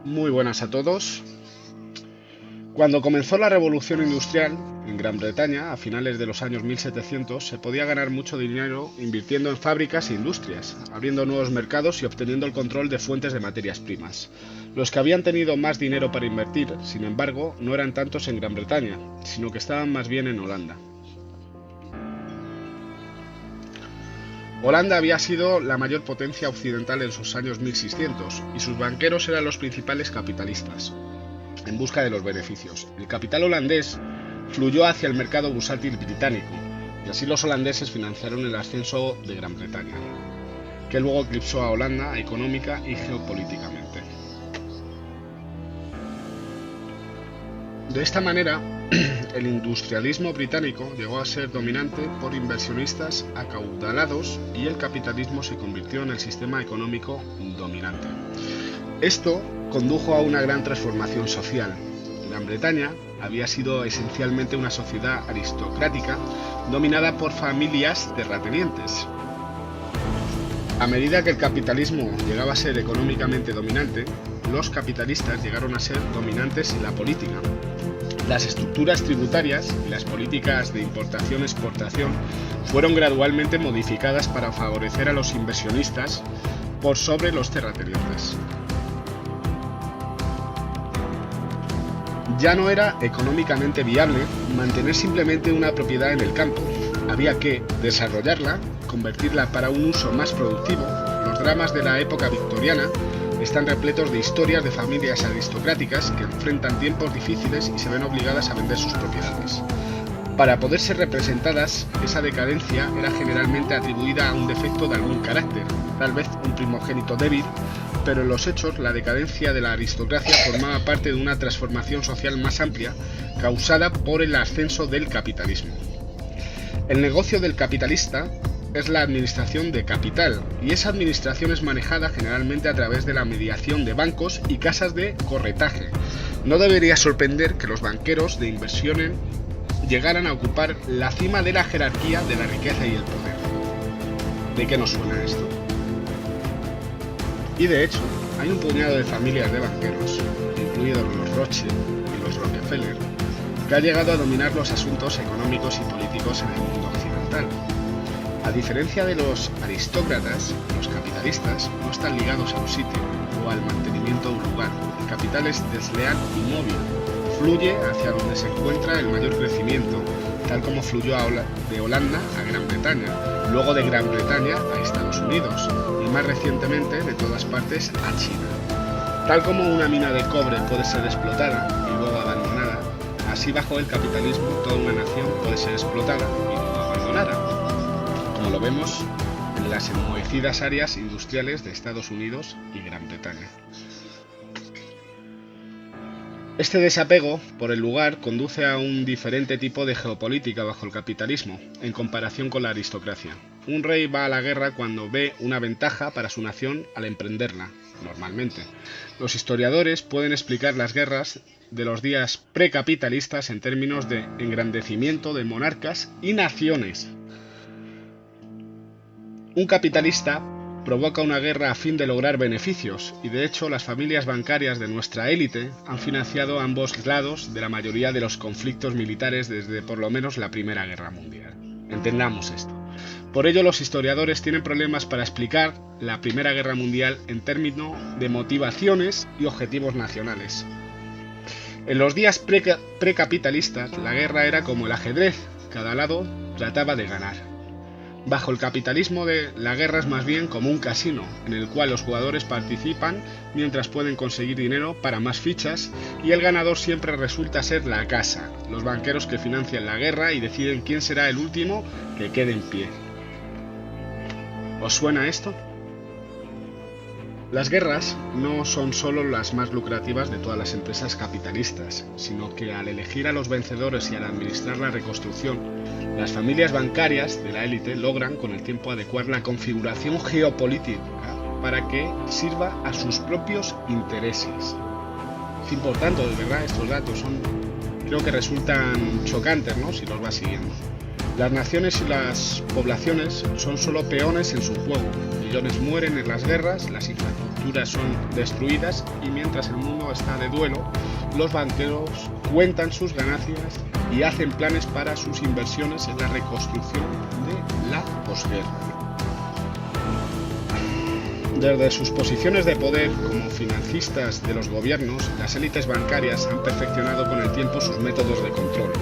Muy buenas a todos. Cuando comenzó la Revolución Industrial en Gran Bretaña, a finales de los años 1700, se podía ganar mucho dinero invirtiendo en fábricas e industrias, abriendo nuevos mercados y obteniendo el control de fuentes de materias primas. Los que habían tenido más dinero para invertir, sin embargo, no eran tantos en Gran Bretaña, sino que estaban más bien en Holanda. Holanda había sido la mayor potencia occidental en sus años 1600 y sus banqueros eran los principales capitalistas, en busca de los beneficios. El capital holandés fluyó hacia el mercado bursátil británico y así los holandeses financiaron el ascenso de Gran Bretaña, que luego eclipsó a Holanda económica y geopolíticamente. De esta manera, el industrialismo británico llegó a ser dominante por inversionistas acaudalados y el capitalismo se convirtió en el sistema económico dominante. Esto condujo a una gran transformación social. Gran Bretaña había sido esencialmente una sociedad aristocrática dominada por familias terratenientes. A medida que el capitalismo llegaba a ser económicamente dominante, los capitalistas llegaron a ser dominantes en la política. Las estructuras tributarias y las políticas de importación-exportación fueron gradualmente modificadas para favorecer a los inversionistas por sobre los terratenientes. Ya no era económicamente viable mantener simplemente una propiedad en el campo. Había que desarrollarla, convertirla para un uso más productivo. Los dramas de la época victoriana están repletos de historias de familias aristocráticas que enfrentan tiempos difíciles y se ven obligadas a vender sus propiedades. Para poder ser representadas, esa decadencia era generalmente atribuida a un defecto de algún carácter, tal vez un primogénito débil, pero en los hechos la decadencia de la aristocracia formaba parte de una transformación social más amplia causada por el ascenso del capitalismo. El negocio del capitalista es la administración de capital, y esa administración es manejada generalmente a través de la mediación de bancos y casas de corretaje. No debería sorprender que los banqueros de inversión llegaran a ocupar la cima de la jerarquía de la riqueza y el poder. ¿De qué nos suena esto? Y de hecho, hay un puñado de familias de banqueros, incluidos los Rothschild y los Rockefeller, que ha llegado a dominar los asuntos económicos y políticos en el mundo occidental. A diferencia de los aristócratas, los capitalistas no están ligados a un sitio o al mantenimiento de un lugar. El capital es desleal y móvil, fluye hacia donde se encuentra el mayor crecimiento, tal como fluyó de Holanda a Gran Bretaña, luego de Gran Bretaña a Estados Unidos y más recientemente de todas partes a China. Tal como una mina de cobre puede ser explotada y luego abandonada, así bajo el capitalismo toda una nación puede ser explotada y luego abandonada, como lo vemos en las enmohecidas áreas industriales de Estados Unidos y Gran Bretaña. Este desapego por el lugar conduce a un diferente tipo de geopolítica bajo el capitalismo, en comparación con la aristocracia. Un rey va a la guerra cuando ve una ventaja para su nación al emprenderla, normalmente. Los historiadores pueden explicar las guerras de los días precapitalistas en términos de engrandecimiento de monarcas y naciones. Un capitalista provoca una guerra a fin de lograr beneficios, y de hecho las familias bancarias de nuestra élite han financiado ambos lados de la mayoría de los conflictos militares desde por lo menos la Primera Guerra Mundial. Entendamos esto. Por ello los historiadores tienen problemas para explicar la Primera Guerra Mundial en términos de motivaciones y objetivos nacionales. En los días precapitalistas la guerra era como el ajedrez, cada lado trataba de ganar. Bajo el capitalismo la guerra es más bien como un casino, en el cual los jugadores participan mientras pueden conseguir dinero para más fichas y el ganador siempre resulta ser la casa, los banqueros que financian la guerra y deciden quién será el último que quede en pie. ¿Os suena esto? Las guerras no son solo las más lucrativas de todas las empresas capitalistas, sino que al elegir a los vencedores y al administrar la reconstrucción, las familias bancarias de la élite logran con el tiempo adecuar la configuración geopolítica para que sirva a sus propios intereses. Es importante, de verdad, estos datos creo que resultan chocantes, ¿no?, si los vas siguiendo. Las naciones y las poblaciones son solo peones en su juego. Millones mueren en las guerras, las infraestructuras son destruidas y mientras el mundo está de duelo, los banqueros cuentan sus ganancias y hacen planes para sus inversiones en la reconstrucción de la posguerra. Desde sus posiciones de poder como financistas de los gobiernos, las élites bancarias han perfeccionado con el tiempo sus métodos de control,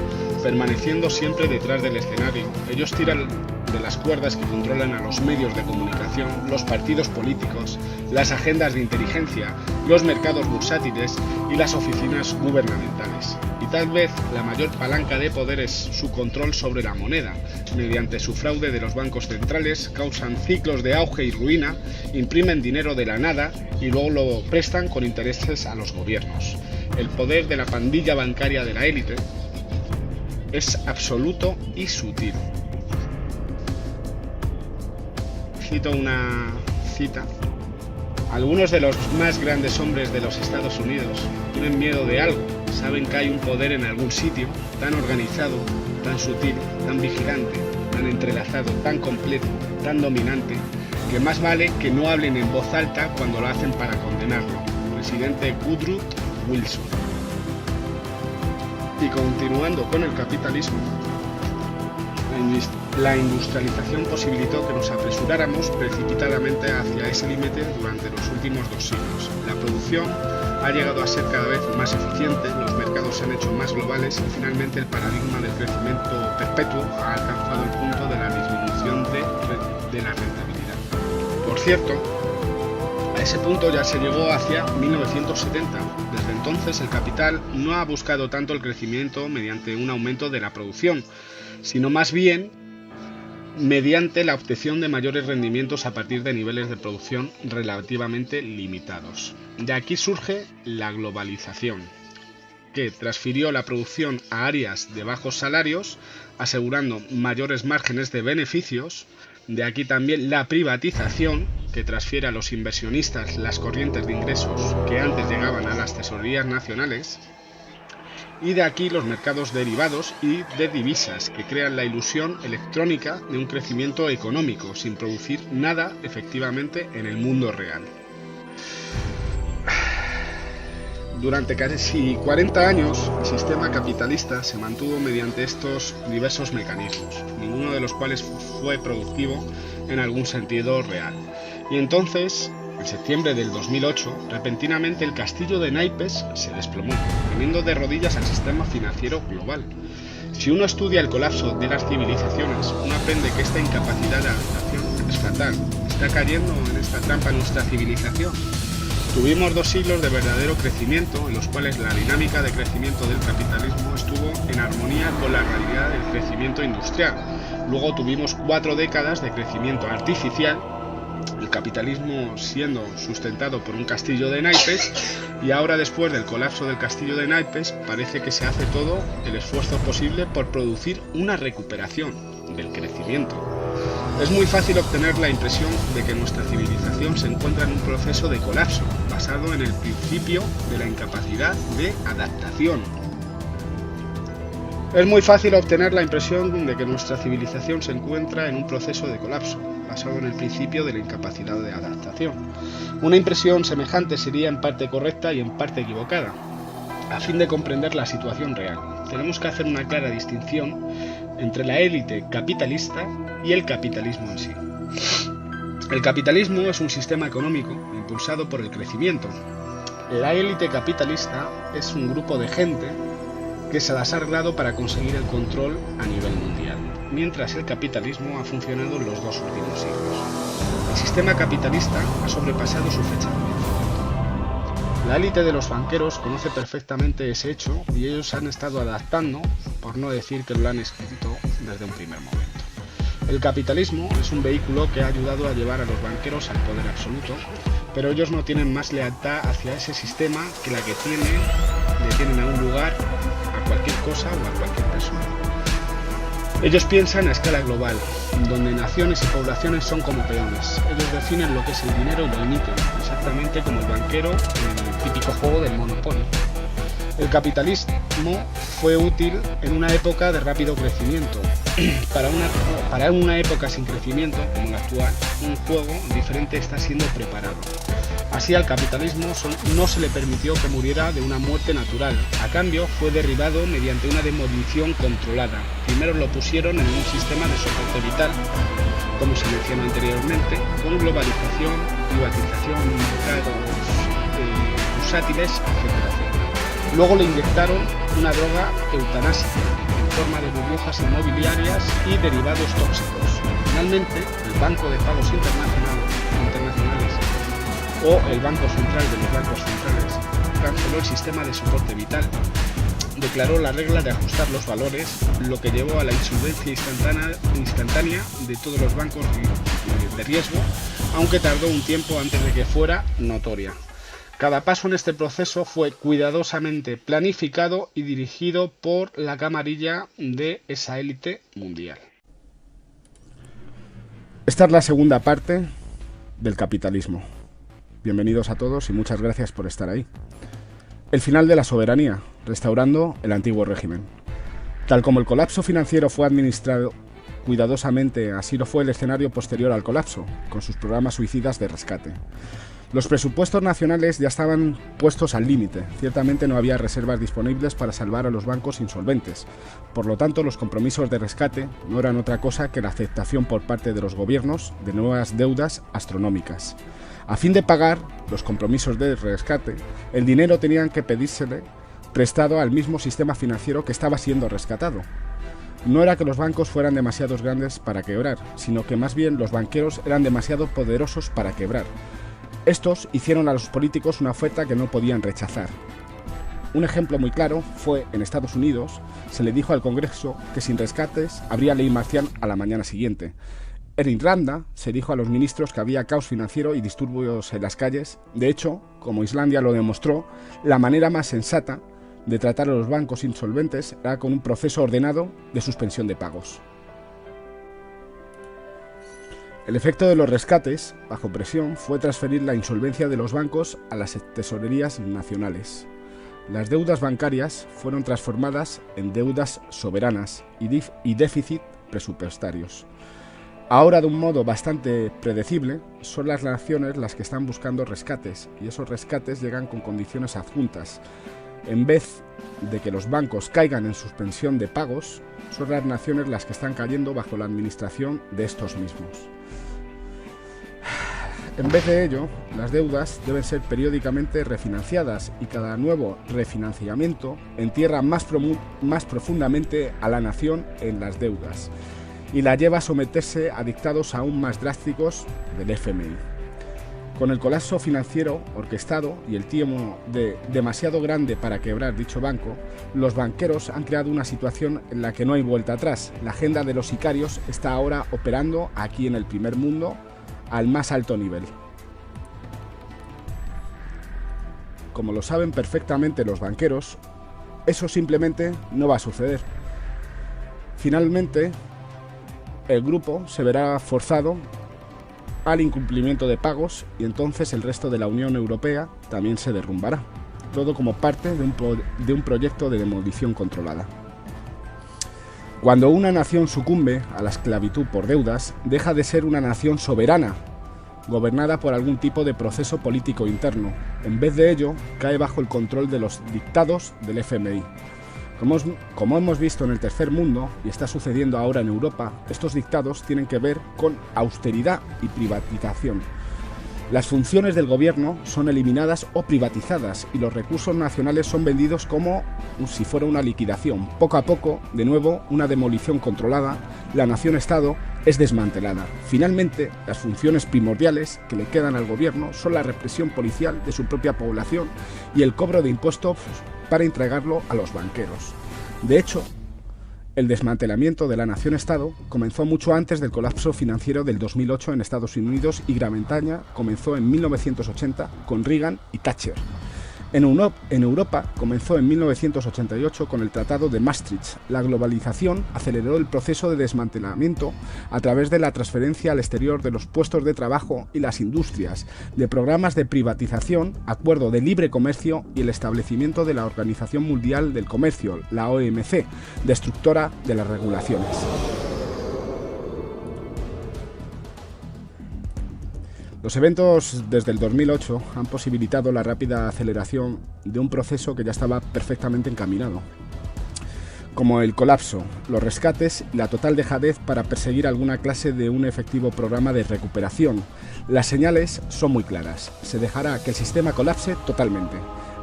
permaneciendo siempre detrás del escenario. Ellos tiran de las cuerdas que controlan a los medios de comunicación, los partidos políticos, las agendas de inteligencia, los mercados bursátiles y las oficinas gubernamentales. Y tal vez la mayor palanca de poder es su control sobre la moneda. Mediante su fraude de los bancos centrales, causan ciclos de auge y ruina, imprimen dinero de la nada y luego lo prestan con intereses a los gobiernos. El poder de la pandilla bancaria de la élite es absoluto y sutil. Cito una cita. Algunos de los más grandes hombres de los Estados Unidos tienen miedo de algo, saben que hay un poder en algún sitio, tan organizado, tan sutil, tan vigilante, tan entrelazado, tan completo, tan dominante, que más vale que no hablen en voz alta cuando lo hacen para condenarlo. Presidente Woodrow Wilson. Y continuando con el capitalismo, la industrialización posibilitó que nos apresuráramos precipitadamente hacia ese límite durante los últimos 2 siglos. La producción ha llegado a ser cada vez más eficiente, los mercados se han hecho más globales y finalmente el paradigma del crecimiento perpetuo ha alcanzado el punto de la disminución de la rentabilidad. Por cierto, a ese punto ya se llegó hacia 1970. Desde entonces el capital no ha buscado tanto el crecimiento mediante un aumento de la producción, sino más bien mediante la obtención de mayores rendimientos a partir de niveles de producción relativamente limitados. De aquí surge la globalización, que transfirió la producción a áreas de bajos salarios, asegurando mayores márgenes de beneficios. De aquí también la privatización, que transfiere a los inversionistas las corrientes de ingresos que antes llegaban a las tesorerías nacionales. Y de aquí los mercados derivados y de divisas, que crean la ilusión electrónica de un crecimiento económico, sin producir nada efectivamente en el mundo real. Durante casi 40 años, el sistema capitalista se mantuvo mediante estos diversos mecanismos, ninguno de los cuales fue productivo en algún sentido real. Y entonces, en septiembre del 2008, repentinamente el castillo de naipes se desplomó, poniendo de rodillas al sistema financiero global. Si uno estudia el colapso de las civilizaciones, uno aprende que esta incapacidad de adaptación es fatal. ¿Está cayendo en esta trampa nuestra civilización? Tuvimos 2 siglos de verdadero crecimiento, en los cuales la dinámica de crecimiento del capitalismo estuvo en armonía con la realidad del crecimiento industrial. Luego tuvimos 4 décadas de crecimiento artificial, el capitalismo siendo sustentado por un castillo de naipes, y ahora, después del colapso del castillo de naipes, parece que se hace todo el esfuerzo posible por producir una recuperación del crecimiento. Es muy fácil obtener la impresión de que nuestra civilización se encuentra en un proceso de colapso, basado en el principio de la incapacidad de adaptación. Es muy fácil obtener la impresión de que nuestra civilización se encuentra en un proceso de colapso, basado en el principio de la incapacidad de adaptación. Una impresión semejante sería en parte correcta y en parte equivocada. A fin de comprender la situación real, tenemos que hacer una clara distinción entre la élite capitalista y el capitalismo en sí. El capitalismo es un sistema económico impulsado por el crecimiento. La élite capitalista es un grupo de gente que se las ha arreglado para conseguir el control a nivel mundial, mientras el capitalismo ha funcionado en los 2 últimos siglos. El sistema capitalista ha sobrepasado su fecha de vencimiento. La élite de los banqueros conoce perfectamente ese hecho y ellos han estado adaptando, por no decir que lo han escrito desde un primer momento. El capitalismo es un vehículo que ha ayudado a llevar a los banqueros al poder absoluto, pero ellos no tienen más lealtad hacia ese sistema que la que le tienen a un lugar, a cualquier cosa o a cualquier persona. Ellos piensan a escala global, donde naciones y poblaciones son como peones. Ellos definen lo que es el dinero y lo emiten, exactamente como el banquero en el típico juego del Monopoly. El capitalismo fue útil en una época de rápido crecimiento, Para una época sin crecimiento, como la actual, un juego diferente está siendo preparado. Así al capitalismo no se le permitió que muriera de una muerte natural. A cambio, fue derribado mediante una demolición controlada. Primero lo pusieron en un sistema de soporte vital, como se mencionó anteriormente, con globalización, privatización, mercados bursátiles, etc. Luego le inyectaron una droga eutanásica en forma de burbujas inmobiliarias y derivados tóxicos. Finalmente, el Banco de Pagos Internacionales o el Banco Central de los Bancos Centrales canceló el sistema de soporte vital, declaró la regla de ajustar los valores, lo que llevó a la insolvencia instantánea de todos los bancos de riesgo, aunque tardó un tiempo antes de que fuera notoria. Cada paso en este proceso fue cuidadosamente planificado y dirigido por la camarilla de esa élite mundial. Esta es la segunda parte del capitalismo. Bienvenidos a todos y muchas gracias por estar ahí. El final de la soberanía, restaurando el antiguo régimen. Tal como el colapso financiero fue administrado cuidadosamente, así lo fue el escenario posterior al colapso, con sus programas suicidas de rescate. Los presupuestos nacionales ya estaban puestos al límite, ciertamente no había reservas disponibles para salvar a los bancos insolventes, por lo tanto los compromisos de rescate no eran otra cosa que la aceptación por parte de los gobiernos de nuevas deudas astronómicas. A fin de pagar los compromisos de rescate, el dinero tenían que pedírsele prestado al mismo sistema financiero que estaba siendo rescatado. No era que los bancos fueran demasiado grandes para quebrar, sino que más bien los banqueros eran demasiado poderosos para quebrar. Estos hicieron a los políticos una oferta que no podían rechazar. Un ejemplo muy claro fue en Estados Unidos, se le dijo al Congreso que sin rescates habría ley marcial a la mañana siguiente. En Irlanda se dijo a los ministros que había caos financiero y disturbios en las calles. De hecho, como Islandia lo demostró, la manera más sensata de tratar a los bancos insolventes era con un proceso ordenado de suspensión de pagos. El efecto de los rescates, bajo presión, fue transferir la insolvencia de los bancos a las tesorerías nacionales. Las deudas bancarias fueron transformadas en deudas soberanas y déficit presupuestarios. Ahora, de un modo bastante predecible, son las naciones las que están buscando rescates, y esos rescates llegan con condiciones adjuntas. En vez de que los bancos caigan en suspensión de pagos, son las naciones las que están cayendo bajo la administración de estos mismos. En vez de ello, las deudas deben ser periódicamente refinanciadas y cada nuevo refinanciamiento entierra más profundamente a la nación en las deudas y la lleva a someterse a dictados aún más drásticos del FMI. Con el colapso financiero orquestado y el tiempo demasiado grande para quebrar dicho banco, los banqueros han creado una situación en la que no hay vuelta atrás. La agenda de los sicarios está ahora operando aquí en el primer mundo al más alto nivel. Como lo saben perfectamente los banqueros, eso simplemente no va a suceder. Finalmente, el grupo se verá forzado al incumplimiento de pagos y entonces el resto de la Unión Europea también se derrumbará, todo como parte de un proyecto de demolición controlada. Cuando una nación sucumbe a la esclavitud por deudas, deja de ser una nación soberana, gobernada por algún tipo de proceso político interno. En vez de ello, cae bajo el control de los dictados del FMI. Como hemos visto en el tercer mundo, y está sucediendo ahora en Europa, estos dictados tienen que ver con austeridad y privatización. Las funciones del gobierno son eliminadas o privatizadas y los recursos nacionales son vendidos como si fuera una liquidación. Poco a poco, de nuevo, una demolición controlada, la nación-estado es desmantelada. Finalmente, las funciones primordiales que le quedan al gobierno son la represión policial de su propia población y el cobro de impuestos para entregarlo a los banqueros. De hecho, el desmantelamiento de la nación-estado comenzó mucho antes del colapso financiero del 2008 en Estados Unidos y Gran Bretaña comenzó en 1980 con Reagan y Thatcher. En Europa comenzó en 1988 con el Tratado de Maastricht. La globalización aceleró el proceso de desmantelamiento a través de la transferencia al exterior de los puestos de trabajo y las industrias, de programas de privatización, acuerdo de libre comercio y el establecimiento de la Organización Mundial del Comercio, la OMC, destructora de las regulaciones. Los eventos desde el 2008 han posibilitado la rápida aceleración de un proceso que ya estaba perfectamente encaminado, como el colapso, los rescates y la total dejadez para perseguir alguna clase de un efectivo programa de recuperación. Las señales son muy claras: se dejará que el sistema colapse totalmente,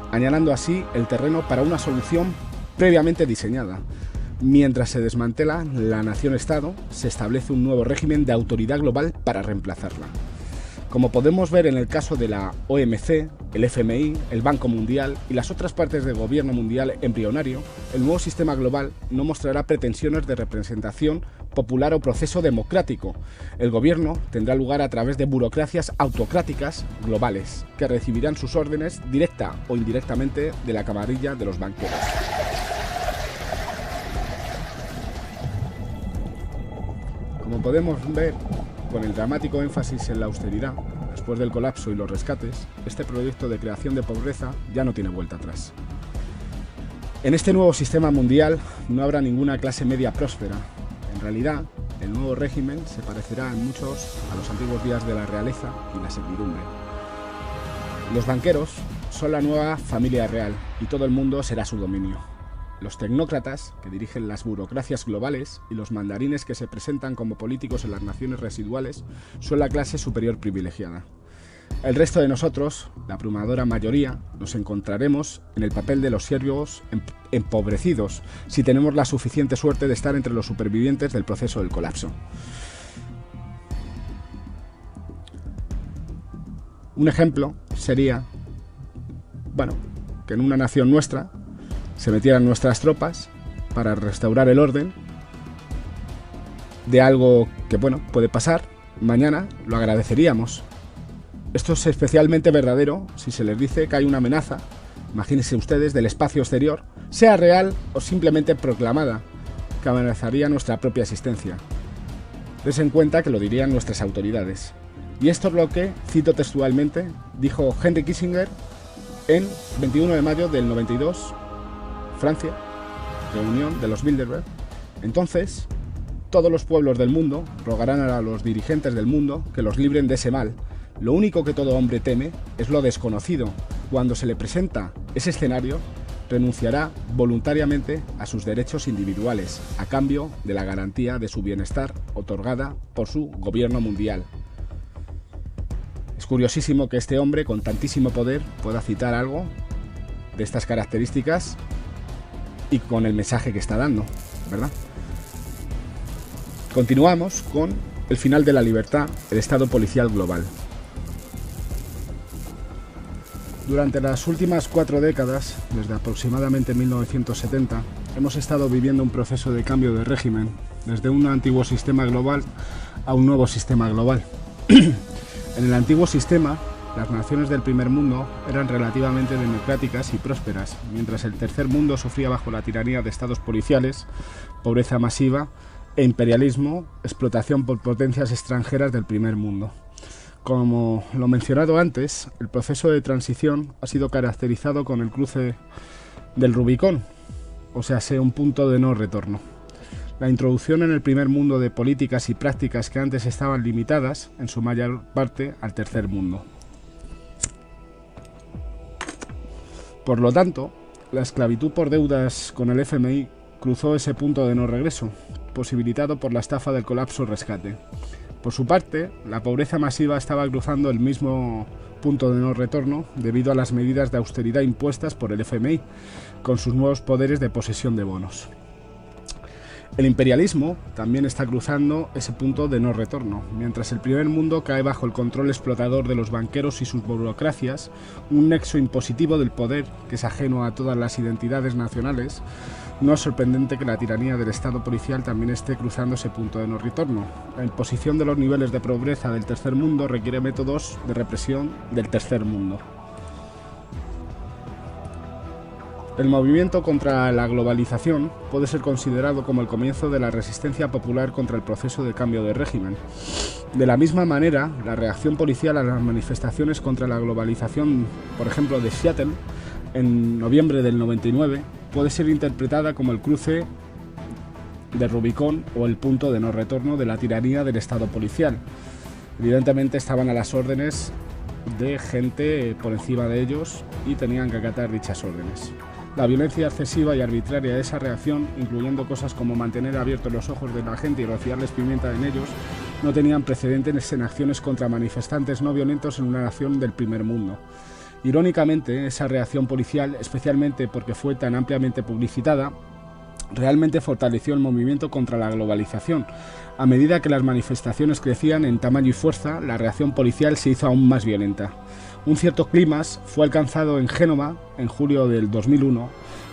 allanando así el terreno para una solución previamente diseñada. Mientras se desmantela la nación-estado, se establece un nuevo régimen de autoridad global para reemplazarla. Como podemos ver en el caso de la OMC, el FMI, el Banco Mundial y las otras partes del gobierno mundial embrionario, el nuevo sistema global no mostrará pretensiones de representación popular o proceso democrático. El gobierno tendrá lugar a través de burocracias autocráticas globales, que recibirán sus órdenes directa o indirectamente de la camarilla de los banqueros. Como podemos ver, con el dramático énfasis en la austeridad, después del colapso y los rescates, este proyecto de creación de pobreza ya no tiene vuelta atrás. En este nuevo sistema mundial no habrá ninguna clase media próspera. En realidad, el nuevo régimen se parecerá en muchos a los antiguos días de la realeza y la servidumbre. Los banqueros son la nueva familia real y todo el mundo será su dominio. Los tecnócratas, que dirigen las burocracias globales, y los mandarines que se presentan como políticos en las naciones residuales, son la clase superior privilegiada. El resto de nosotros, la abrumadora mayoría, nos encontraremos en el papel de los siervos empobrecidos, si tenemos la suficiente suerte de estar entre los supervivientes del proceso del colapso. Un ejemplo sería, que en una nación nuestra se metieran nuestras tropas para restaurar el orden de algo que, puede pasar. Mañana lo agradeceríamos. Esto es especialmente verdadero si se les dice que hay una amenaza, imagínense ustedes, del espacio exterior, sea real o simplemente proclamada, que amenazaría nuestra propia existencia. Des en cuenta que lo dirían nuestras autoridades. Y esto es lo que, cito textualmente, dijo Henry Kissinger en 21 de mayo del 92, Francia, reunión de los Bilderberg. Entonces, todos los pueblos del mundo rogarán a los dirigentes del mundo que los libren de ese mal. Lo único que todo hombre teme es lo desconocido. Cuando se le presenta ese escenario, renunciará voluntariamente a sus derechos individuales, a cambio de la garantía de su bienestar otorgada por su gobierno mundial. Es curiosísimo que este hombre con tantísimo poder pueda citar algo de estas características y con el mensaje que está dando, ¿verdad? Continuamos con el final de la libertad, el Estado policial global. Durante las últimas 4 décadas, desde aproximadamente 1970, hemos estado viviendo un proceso de cambio de régimen, desde un antiguo sistema global a un nuevo sistema global. En el antiguo sistema, las naciones del primer mundo eran relativamente democráticas y prósperas, mientras el tercer mundo sufría bajo la tiranía de estados policiales, pobreza masiva e imperialismo, explotación por potencias extranjeras del primer mundo. Como lo mencionado antes, el proceso de transición ha sido caracterizado con el cruce del Rubicón, o sea, un punto de no retorno. La introducción en el primer mundo de políticas y prácticas que antes estaban limitadas, en su mayor parte, al tercer mundo. Por lo tanto, la esclavitud por deudas con el FMI cruzó ese punto de no regreso, posibilitado por la estafa del colapso-rescate. Por su parte, la pobreza masiva estaba cruzando el mismo punto de no retorno debido a las medidas de austeridad impuestas por el FMI, con sus nuevos poderes de posesión de bonos. El imperialismo también está cruzando ese punto de no retorno. Mientras el primer mundo cae bajo el control explotador de los banqueros y sus burocracias, un nexo impositivo del poder que es ajeno a todas las identidades nacionales, no es sorprendente que la tiranía del Estado policial también esté cruzando ese punto de no retorno. La imposición de los niveles de pobreza del tercer mundo requiere métodos de represión del tercer mundo. El movimiento contra la globalización puede ser considerado como el comienzo de la resistencia popular contra el proceso de cambio de régimen. De la misma manera, la reacción policial a las manifestaciones contra la globalización, por ejemplo de Seattle, en noviembre del 99, puede ser interpretada como el cruce de Rubicón o el punto de no retorno de la tiranía del Estado policial. Evidentemente estaban a las órdenes de gente por encima de ellos y tenían que acatar dichas órdenes. La violencia excesiva y arbitraria de esa reacción, incluyendo cosas como mantener abiertos los ojos de la gente y rociarles pimienta en ellos, no tenían precedentes en acciones contra manifestantes no violentos en una nación del primer mundo. Irónicamente, esa reacción policial, especialmente porque fue tan ampliamente publicitada, realmente fortaleció el movimiento contra la globalización. A medida que las manifestaciones crecían en tamaño y fuerza, la reacción policial se hizo aún más violenta. Un cierto clímax fue alcanzado en Génova en julio del 2001,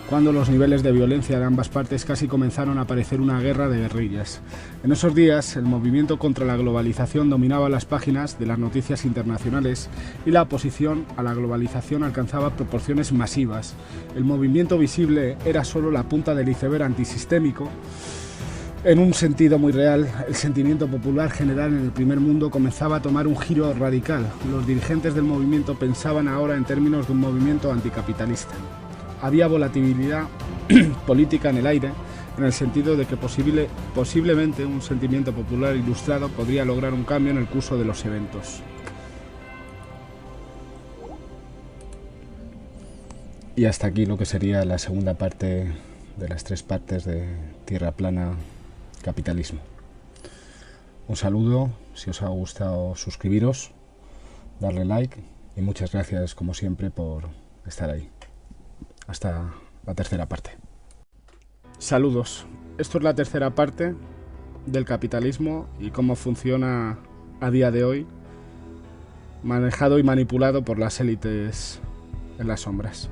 cuando los niveles de violencia de ambas partes casi comenzaron a parecer una guerra de guerrillas. En esos días, el movimiento contra la globalización dominaba las páginas de las noticias internacionales y la oposición a la globalización alcanzaba proporciones masivas. El movimiento visible era solo la punta del iceberg antisistémico. En un sentido muy real, el sentimiento popular general en el primer mundo comenzaba a tomar un giro radical. Los dirigentes del movimiento pensaban ahora en términos de un movimiento anticapitalista. Había volatilidad política en el aire, en el sentido de que posiblemente un sentimiento popular ilustrado podría lograr un cambio en el curso de los eventos. Y hasta aquí lo que sería la segunda parte de las 3 partes de Tierra Plana, Capitalismo. Un saludo, si os ha gustado suscribiros, darle like y muchas gracias como siempre por estar ahí. Hasta la tercera parte. Saludos, esto es la tercera parte del capitalismo y cómo funciona a día de hoy, manejado y manipulado por las élites en las sombras.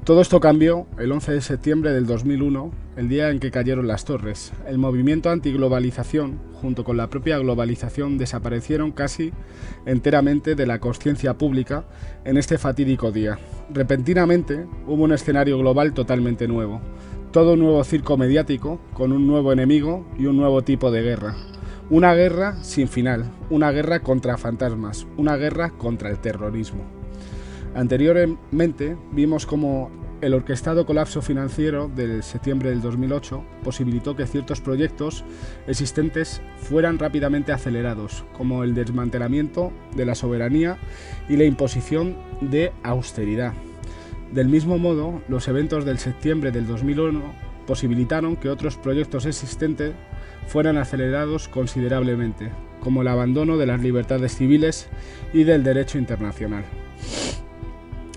Todo esto cambió el 11 de septiembre del 2001, el día en que cayeron las torres. El movimiento antiglobalización, junto con la propia globalización, desaparecieron casi enteramente de la conciencia pública en este fatídico día. Repentinamente hubo un escenario global totalmente nuevo. Todo un nuevo circo mediático, con un nuevo enemigo y un nuevo tipo de guerra. Una guerra sin final, una guerra contra fantasmas, una guerra contra el terrorismo. Anteriormente vimos cómo el orquestado colapso financiero del septiembre del 2008 posibilitó que ciertos proyectos existentes fueran rápidamente acelerados, como el desmantelamiento de la soberanía y la imposición de austeridad. Del mismo modo, los eventos del septiembre del 2001 posibilitaron que otros proyectos existentes fueran acelerados considerablemente, como el abandono de las libertades civiles y del derecho internacional.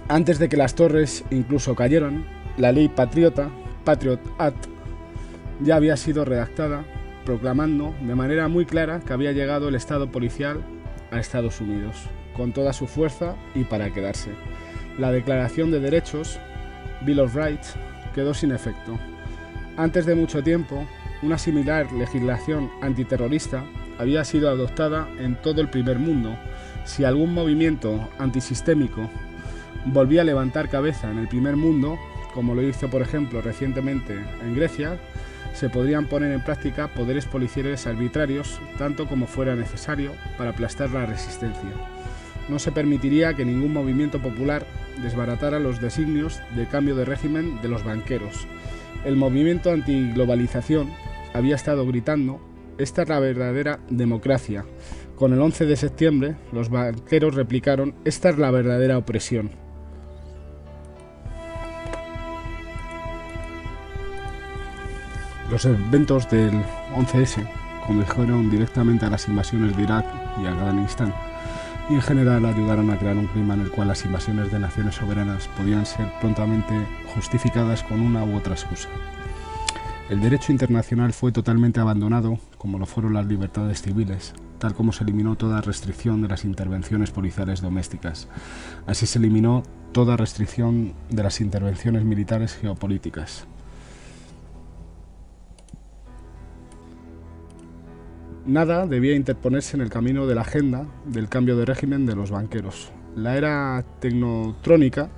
Antes de que las torres incluso cayeran, la ley Patriot Act, ya había sido redactada, proclamando de manera muy clara que había llegado el Estado policial a Estados Unidos, con toda su fuerza y para quedarse. La Declaración de Derechos, Bill of Rights, quedó sin efecto. Antes de mucho tiempo, una similar legislación antiterrorista había sido adoptada en todo el primer mundo. Si algún movimiento antisistémico volvía a levantar cabeza en el primer mundo, como lo hizo por ejemplo recientemente en Grecia, se podrían poner en práctica poderes policiales arbitrarios tanto como fuera necesario para aplastar la resistencia. No se permitiría que ningún movimiento popular desbaratara los designios de cambio de régimen de los banqueros. El movimiento antiglobalización había estado gritando: esta es la verdadera democracia. Con el 11 de septiembre, los banqueros replicaron: esta es la verdadera opresión. Los eventos del 11S condujeron directamente a las invasiones de Irak y Afganistán, y en general ayudaron a crear un clima en el cual las invasiones de naciones soberanas podían ser prontamente justificadas con una u otra excusa. El derecho internacional fue totalmente abandonado, como lo fueron las libertades civiles, tal como se eliminó toda restricción de las intervenciones policiales domésticas. Así se eliminó toda restricción de las intervenciones militares geopolíticas. Nada debía interponerse en el camino de la agenda del cambio de régimen de los banqueros. La era tecnotrónica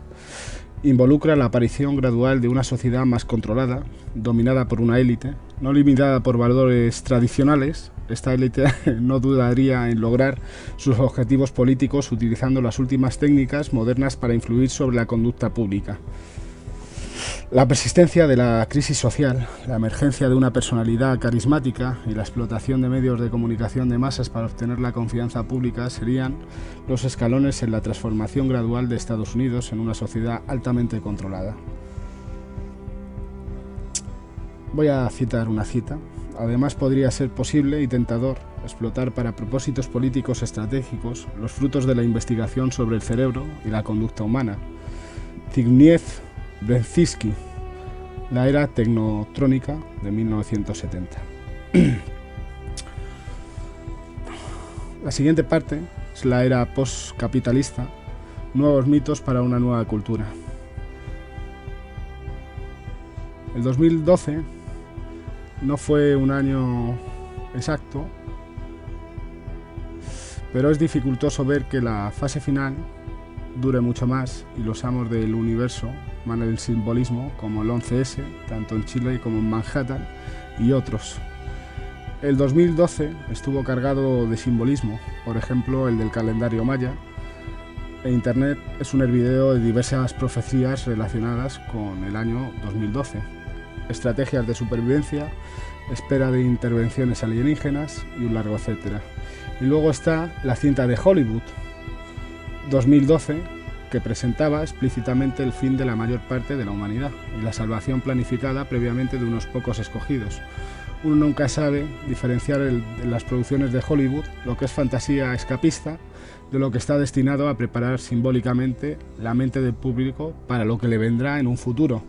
involucra la aparición gradual de una sociedad más controlada, dominada por una élite, no limitada por valores tradicionales. Esta élite no dudaría en lograr sus objetivos políticos utilizando las últimas técnicas modernas para influir sobre la conducta pública. La persistencia de la crisis social, la emergencia de una personalidad carismática y la explotación de medios de comunicación de masas para obtener la confianza pública serían los escalones en la transformación gradual de Estados Unidos en una sociedad altamente controlada. Voy a citar una cita. Además, podría ser posible y tentador explotar para propósitos políticos estratégicos los frutos de la investigación sobre el cerebro y la conducta humana. Zbigniew Brzezinski, la era tecnotrónica de 1970. La siguiente parte es la era postcapitalista, nuevos mitos para una nueva cultura. El 2012 no fue un año exacto, pero es dificultoso ver que la fase final dure mucho más y los amos del universo van el simbolismo, como el 11S, tanto en Chile como en Manhattan y otros. El 2012 estuvo cargado de simbolismo, por ejemplo el del calendario maya, e Internet es un hervidero de diversas profecías relacionadas con el año 2012. Estrategias de supervivencia, espera de intervenciones alienígenas y un largo etcétera. Y luego está la cinta de Hollywood 2012, que presentaba explícitamente el fin de la mayor parte de la humanidad y la salvación planificada previamente de unos pocos escogidos. Uno nunca sabe diferenciar en las producciones de Hollywood lo que es fantasía escapista de lo que está destinado a preparar simbólicamente la mente del público para lo que le vendrá en un futuro.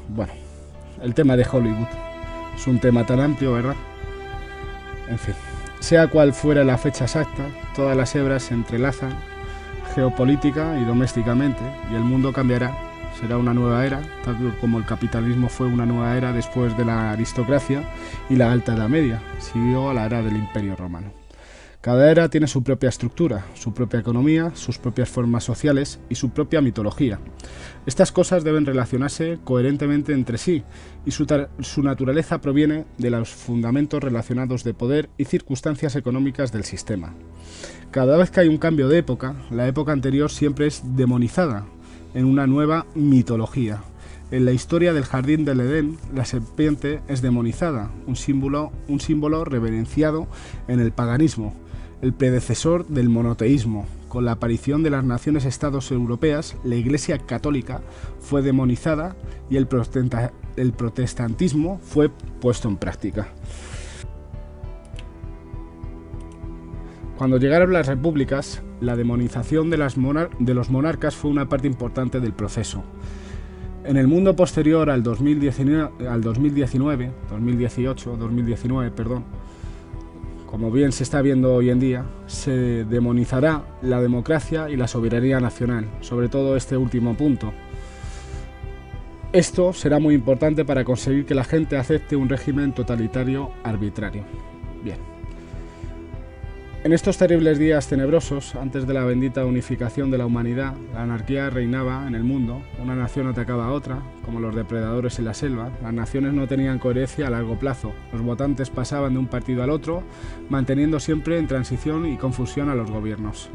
Bueno, el tema de Hollywood es un tema tan amplio, ¿verdad? En fin, sea cual fuera la fecha exacta, todas las hebras se entrelazan geopolítica y domésticamente, y el mundo cambiará. Será una nueva era, tal como el capitalismo fue una nueva era después de la aristocracia y la Alta Edad Media, siguió a la era del Imperio Romano. Cada era tiene su propia estructura, su propia economía, sus propias formas sociales y su propia mitología. Estas cosas deben relacionarse coherentemente entre sí y su naturaleza proviene de los fundamentos relacionados de poder y circunstancias económicas del sistema. Cada vez que hay un cambio de época, la época anterior siempre es demonizada en una nueva mitología. En la historia del Jardín del Edén, la serpiente es demonizada, un símbolo reverenciado en el paganismo, el predecesor del monoteísmo. Con la aparición de las naciones-estados europeas, la Iglesia católica fue demonizada y el protestantismo fue puesto en práctica. Cuando llegaron las repúblicas, la demonización de los monarcas fue una parte importante del proceso. En el mundo posterior al 2019, como bien se está viendo hoy en día, se demonizará la democracia y la soberanía nacional, sobre todo este último punto. Esto será muy importante para conseguir que la gente acepte un régimen totalitario arbitrario. Bien. En estos terribles días tenebrosos, antes de la bendita unificación de la humanidad, la anarquía reinaba en el mundo, una nación atacaba a otra, como los depredadores en la selva, las naciones no tenían coherencia a largo plazo, los votantes pasaban de un partido al otro, manteniendo siempre en transición y confusión a los gobiernos.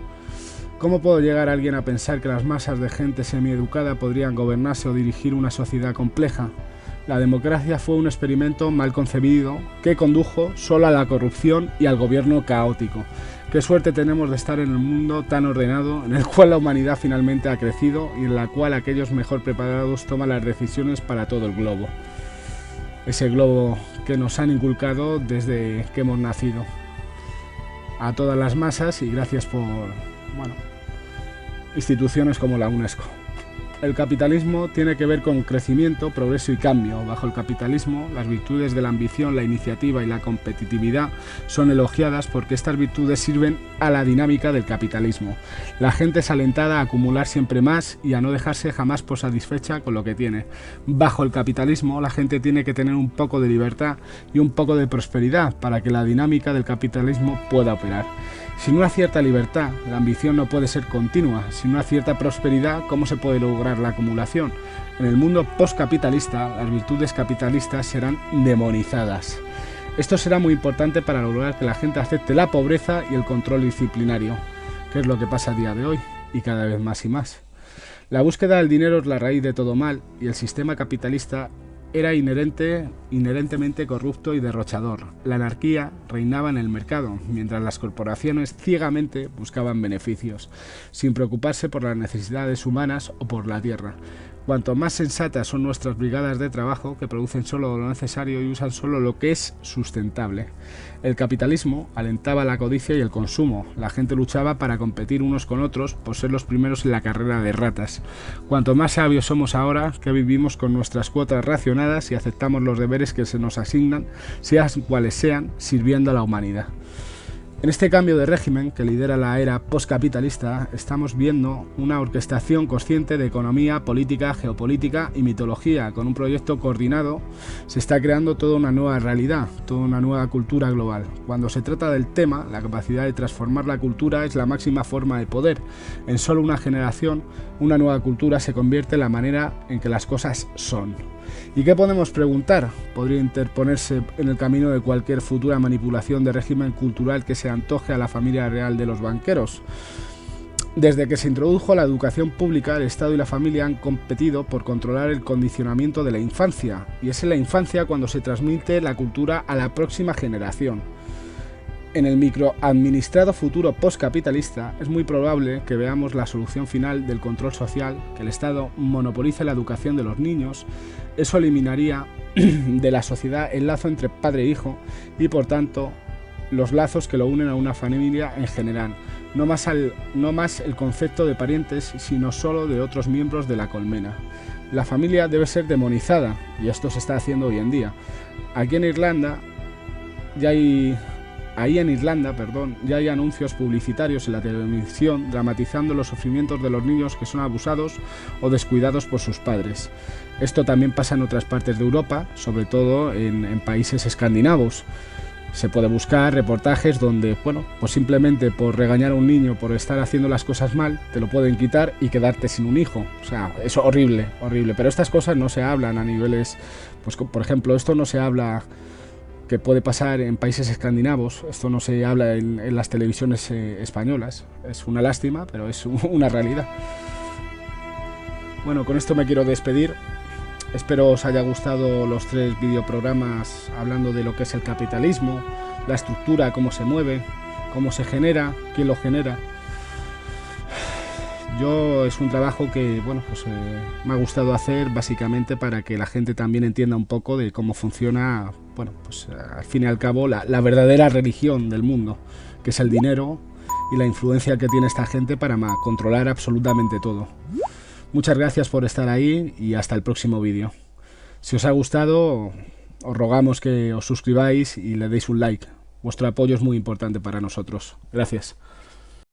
¿Cómo puede llegar alguien a pensar que las masas de gente semieducada podrían gobernarse o dirigir una sociedad compleja? La democracia fue un experimento mal concebido que condujo solo a la corrupción y al gobierno caótico. Qué suerte tenemos de estar en un mundo tan ordenado, en el cual la humanidad finalmente ha crecido y en la cual aquellos mejor preparados toman las decisiones para todo el globo. Ese globo que nos han inculcado desde que hemos nacido. A todas las masas y gracias por, instituciones como la UNESCO. El capitalismo tiene que ver con crecimiento, progreso y cambio. Bajo el capitalismo, las virtudes de la ambición, la iniciativa y la competitividad son elogiadas porque estas virtudes sirven a la dinámica del capitalismo. La gente es alentada a acumular siempre más y a no dejarse jamás por satisfecha con lo que tiene. Bajo el capitalismo, la gente tiene que tener un poco de libertad y un poco de prosperidad para que la dinámica del capitalismo pueda operar. Sin una cierta libertad, la ambición no puede ser continua. Sin una cierta prosperidad, ¿cómo se puede lograr la acumulación? En el mundo postcapitalista, las virtudes capitalistas serán demonizadas. Esto será muy importante para lograr que la gente acepte la pobreza y el control disciplinario, que es lo que pasa a día de hoy, y cada vez más y más. La búsqueda del dinero es la raíz de todo mal, y el sistema capitalista era inherentemente corrupto y derrochador. La anarquía reinaba en el mercado, mientras las corporaciones ciegamente buscaban beneficios, sin preocuparse por las necesidades humanas o por la tierra. Cuanto más sensatas son nuestras brigadas de trabajo, que producen solo lo necesario y usan solo lo que es sustentable. El capitalismo alentaba la codicia y el consumo. La gente luchaba para competir unos con otros por ser los primeros en la carrera de ratas. Cuanto más sabios somos ahora, que vivimos con nuestras cuotas racionadas y aceptamos los deberes que se nos asignan, sean cuales sean, sirviendo a la humanidad. En este cambio de régimen que lidera la era postcapitalista, estamos viendo una orquestación consciente de economía, política, geopolítica y mitología. Con un proyecto coordinado se está creando toda una nueva realidad, toda una nueva cultura global. Cuando se trata del tema, la capacidad de transformar la cultura es la máxima forma de poder. En solo una generación, una nueva cultura se convierte en la manera en que las cosas son. ¿Y qué podemos preguntar? Podría interponerse en el camino de cualquier futura manipulación de régimen cultural que se antoje a la familia real de los banqueros. Desde que se introdujo la educación pública, el Estado y la familia han competido por controlar el condicionamiento de la infancia, y es en la infancia cuando se transmite la cultura a la próxima generación. En el microadministrado futuro postcapitalista es muy probable que veamos la solución final del control social, que el Estado monopolice la educación de los niños. Eso eliminaría de la sociedad el lazo entre padre e hijo y, por tanto, los lazos que lo unen a una familia en general. No más el concepto de parientes, sino solo de otros miembros de la colmena. La familia debe ser demonizada, y esto se está haciendo hoy en día. Aquí en Irlanda ya hay anuncios publicitarios en la televisión dramatizando los sufrimientos de los niños que son abusados o descuidados por sus padres. Esto también pasa en otras partes de Europa, sobre todo en países escandinavos. Se puede buscar reportajes donde, pues simplemente por regañar a un niño por estar haciendo las cosas mal, te lo pueden quitar y quedarte sin un hijo. O sea, es horrible, horrible. Pero estas cosas no se hablan a niveles, pues por ejemplo, esto no se habla que puede pasar en países escandinavos, esto no se habla en las televisiones españolas. Es una lástima, pero es una realidad. Bueno, con esto me quiero despedir. Espero os haya gustado los 3 videoprogramas hablando de lo que es el capitalismo, la estructura, cómo se mueve, cómo se genera, quién lo genera. Es un trabajo que me ha gustado hacer básicamente para que la gente también entienda un poco de cómo funciona, al fin y al cabo, la verdadera religión del mundo, que es el dinero y la influencia que tiene esta gente para controlar absolutamente todo. Muchas gracias por estar ahí y hasta el próximo vídeo. Si os ha gustado, os rogamos que os suscribáis y le deis un like. Vuestro apoyo es muy importante para nosotros. Gracias.